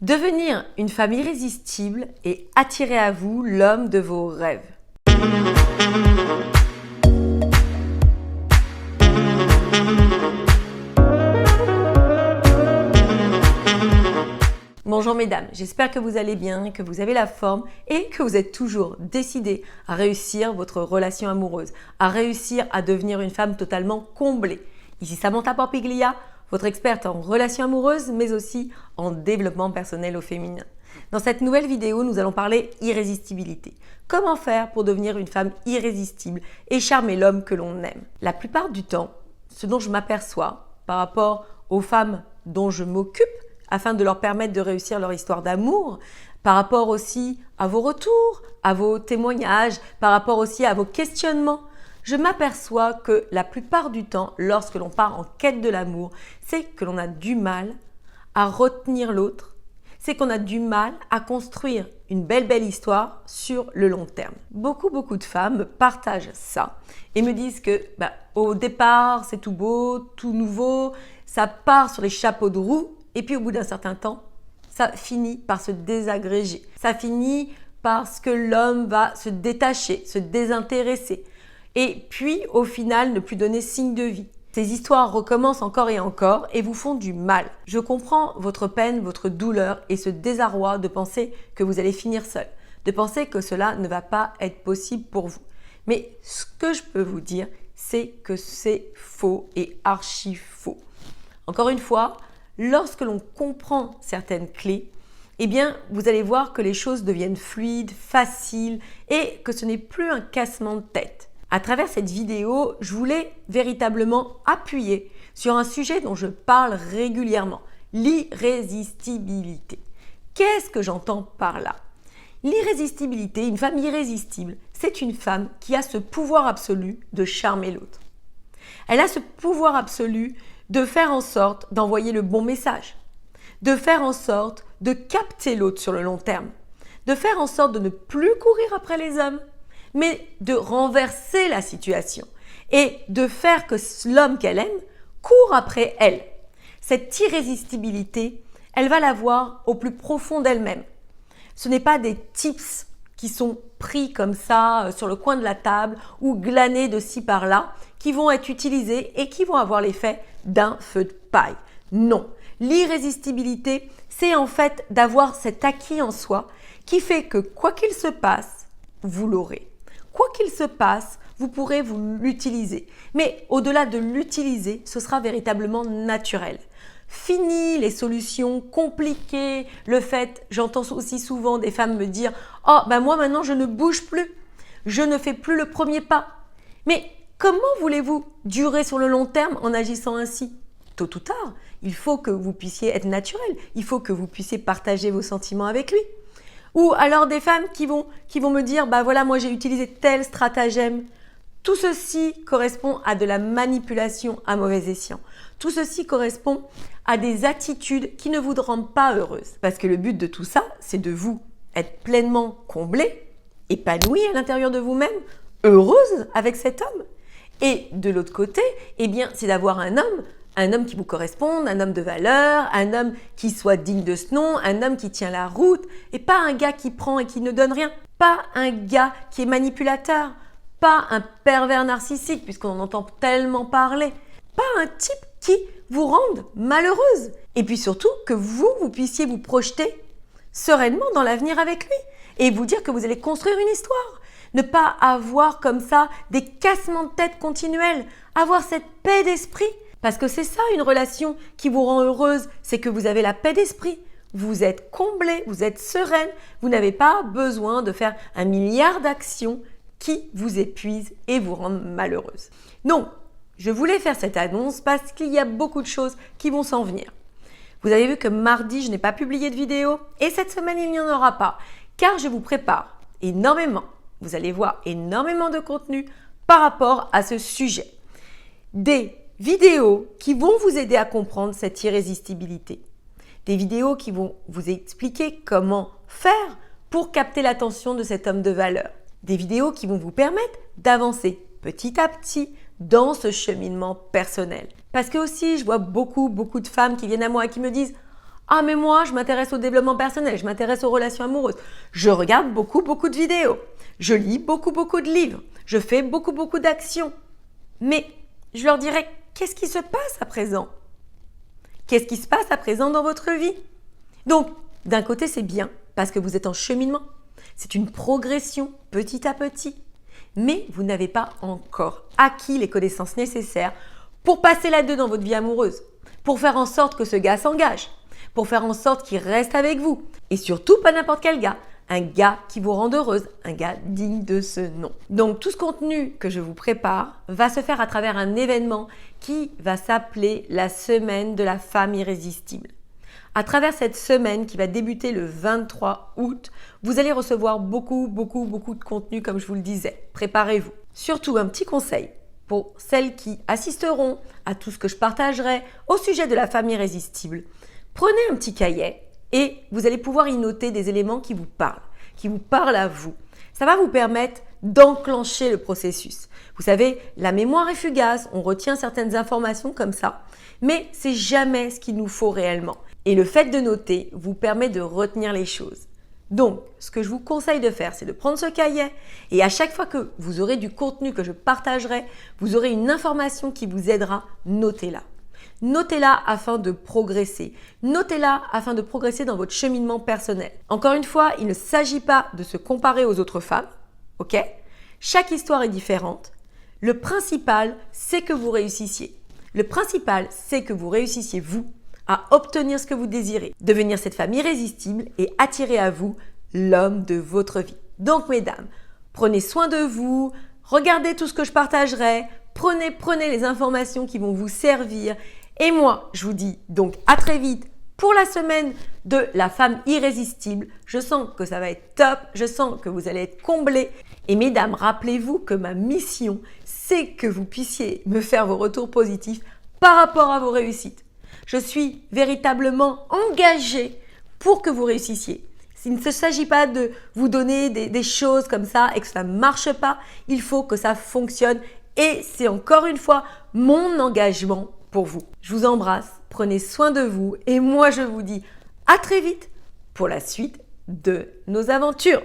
Devenir une femme irrésistible et attirer à vous l'homme de vos rêves. Bonjour mesdames, j'espère que vous allez bien, que vous avez la forme et que vous êtes toujours décidées à réussir votre relation amoureuse, à réussir à devenir une femme totalement comblée. Ici Samantha Porpiglia, votre experte en relations amoureuses, mais aussi en développement personnel au féminin. Dans cette nouvelle vidéo, nous allons parler irrésistibilité. Comment faire pour devenir une femme irrésistible et charmer l'homme que l'on aime? La plupart du temps, ce dont je m'aperçois par rapport aux femmes dont je m'occupe, afin de leur permettre de réussir leur histoire d'amour, par rapport aussi à vos retours, à vos témoignages, par rapport aussi à vos questionnements, je m'aperçois que la plupart du temps, lorsque l'on part en quête de l'amour, c'est que l'on a du mal à retenir l'autre, c'est qu'on a du mal à construire une belle histoire sur le long terme. Beaucoup de femmes me partagent ça et me disent que au départ, c'est tout beau, tout nouveau, ça part sur les chapeaux de roue et puis au bout d'un certain temps, ça finit par se désagréger. Ça finit parce que l'homme va se détacher, se désintéresser. Et puis, au final, ne plus donner signe de vie. Ces histoires recommencent encore et encore et vous font du mal. Je comprends votre peine, votre douleur et ce désarroi de penser que vous allez finir seul, de penser que cela ne va pas être possible pour vous. Mais ce que je peux vous dire, c'est que c'est faux et archi faux. Encore une fois, lorsque l'on comprend certaines clés, eh bien, vous allez voir que les choses deviennent fluides, faciles et que ce n'est plus un cassement de tête. À travers cette vidéo, je voulais véritablement appuyer sur un sujet dont je parle régulièrement, l'irrésistibilité. Qu'est-ce que j'entends par là? L'irrésistibilité, une femme irrésistible, c'est une femme qui a ce pouvoir absolu de charmer l'autre. Elle a ce pouvoir absolu de faire en sorte d'envoyer le bon message, de faire en sorte de capter l'autre sur le long terme, de faire en sorte de ne plus courir après les hommes, mais de renverser la situation et de faire que l'homme qu'elle aime court après elle. Cette irrésistibilité, elle va l'avoir au plus profond d'elle-même. Ce n'est pas des tips qui sont pris comme ça sur le coin de la table ou glanés de ci par là, qui vont être utilisés et qui vont avoir l'effet d'un feu de paille. Non, l'irrésistibilité, c'est en fait d'avoir cet acquis en soi qui fait que quoi qu'il se passe, vous l'aurez. Quoi qu'il se passe, vous pourrez l'utiliser. Mais au-delà de l'utiliser, ce sera véritablement naturel. Fini les solutions compliquées, le fait, j'entends aussi souvent des femmes me dire « Oh, moi maintenant je ne bouge plus, je ne fais plus le premier pas. » Mais comment voulez-vous durer sur le long terme en agissant ainsi? Tôt ou tard, il faut que vous puissiez être naturel, il faut que vous puissiez partager vos sentiments avec lui. Ou alors des femmes qui vont me dire « voilà, moi j'ai utilisé tel stratagème ». Tout ceci correspond à de la manipulation à mauvais escient. Tout ceci correspond à des attitudes qui ne vous rendent pas heureuse. Parce que le but de tout ça, c'est de vous être pleinement comblée, épanouie à l'intérieur de vous-même, heureuse avec cet homme. Et de l'autre côté, c'est d'avoir un homme qui vous corresponde, un homme de valeur, un homme qui soit digne de ce nom, un homme qui tient la route, et pas un gars qui prend et qui ne donne rien, pas un gars qui est manipulateur, pas un pervers narcissique, puisqu'on en entend tellement parler, pas un type qui vous rende malheureuse. Et puis surtout que vous puissiez vous projeter sereinement dans l'avenir avec lui et vous dire que vous allez construire une histoire. Ne pas avoir comme ça des cassements de tête continuels, avoir cette paix d'esprit. Parce que c'est ça une relation qui vous rend heureuse, c'est que vous avez la paix d'esprit. Vous êtes comblé, vous êtes sereine, vous n'avez pas besoin de faire 1 milliard d'actions qui vous épuisent et vous rendent malheureuse. Donc, je voulais faire cette annonce parce qu'il y a beaucoup de choses qui vont s'en venir. Vous avez vu que mardi, je n'ai pas publié de vidéo et cette semaine, il n'y en aura pas car je vous prépare énormément. Vous allez voir énormément de contenu par rapport à ce sujet. Des vidéos qui vont vous aider à comprendre cette irrésistibilité. Des vidéos qui vont vous expliquer comment faire pour capter l'attention de cet homme de valeur. Des vidéos qui vont vous permettre d'avancer petit à petit dans ce cheminement personnel. Parce que aussi, je vois beaucoup de femmes qui viennent à moi et qui me disent Ah mais moi, je m'intéresse au développement personnel, je m'intéresse aux relations amoureuses. Je regarde beaucoup de vidéos. Je lis beaucoup de livres. Je fais beaucoup d'actions. Mais je leur dirais, qu'est-ce qui se passe à présent? Qu'est-ce qui se passe à présent dans votre vie? Donc, d'un côté, c'est bien parce que vous êtes en cheminement. C'est une progression petit à petit. Mais vous n'avez pas encore acquis les connaissances nécessaires pour passer là-dedans dans votre vie amoureuse, pour faire en sorte que ce gars s'engage, pour faire en sorte qu'il reste avec vous. Et surtout, pas n'importe quel gars. Un gars qui vous rende heureuse, un gars digne de ce nom. Donc tout ce contenu que je vous prépare va se faire à travers un événement qui va s'appeler la semaine de la femme irrésistible. À travers cette semaine qui va débuter le 23 août, vous allez recevoir beaucoup de contenu comme je vous le disais. Préparez-vous. Surtout un petit conseil pour celles qui assisteront à tout ce que je partagerai au sujet de la femme irrésistible. Prenez un petit cahier et vous allez pouvoir y noter des éléments qui vous parlent à vous. Ça va vous permettre d'enclencher le processus. Vous savez, la mémoire est fugace, on retient certaines informations comme ça, mais c'est jamais ce qu'il nous faut réellement. Et le fait de noter vous permet de retenir les choses. Donc, ce que je vous conseille de faire, c'est de prendre ce cahier et à chaque fois que vous aurez du contenu que je partagerai, vous aurez une information qui vous aidera, notez-la. Notez-la afin de progresser. Notez-la afin de progresser dans votre cheminement personnel. Encore une fois, il ne s'agit pas de se comparer aux autres femmes, ok? Chaque histoire est différente. Le principal, c'est que vous réussissiez. Le principal, c'est que vous réussissiez, vous, à obtenir ce que vous désirez, devenir cette femme irrésistible et attirer à vous l'homme de votre vie. Donc, mesdames, prenez soin de vous, regardez tout ce que je partagerai, prenez les informations qui vont vous servir. Et moi, je vous dis donc à très vite pour la semaine de la femme irrésistible. Je sens que ça va être top, je sens que vous allez être comblés. Et mesdames, rappelez-vous que ma mission, c'est que vous puissiez me faire vos retours positifs par rapport à vos réussites. Je suis véritablement engagée pour que vous réussissiez. Il ne s'agit pas de vous donner des choses comme ça et que ça ne marche pas. Il faut que ça fonctionne et c'est encore une fois mon engagement pour vous. Je vous embrasse, prenez soin de vous et moi je vous dis à très vite pour la suite de nos aventures.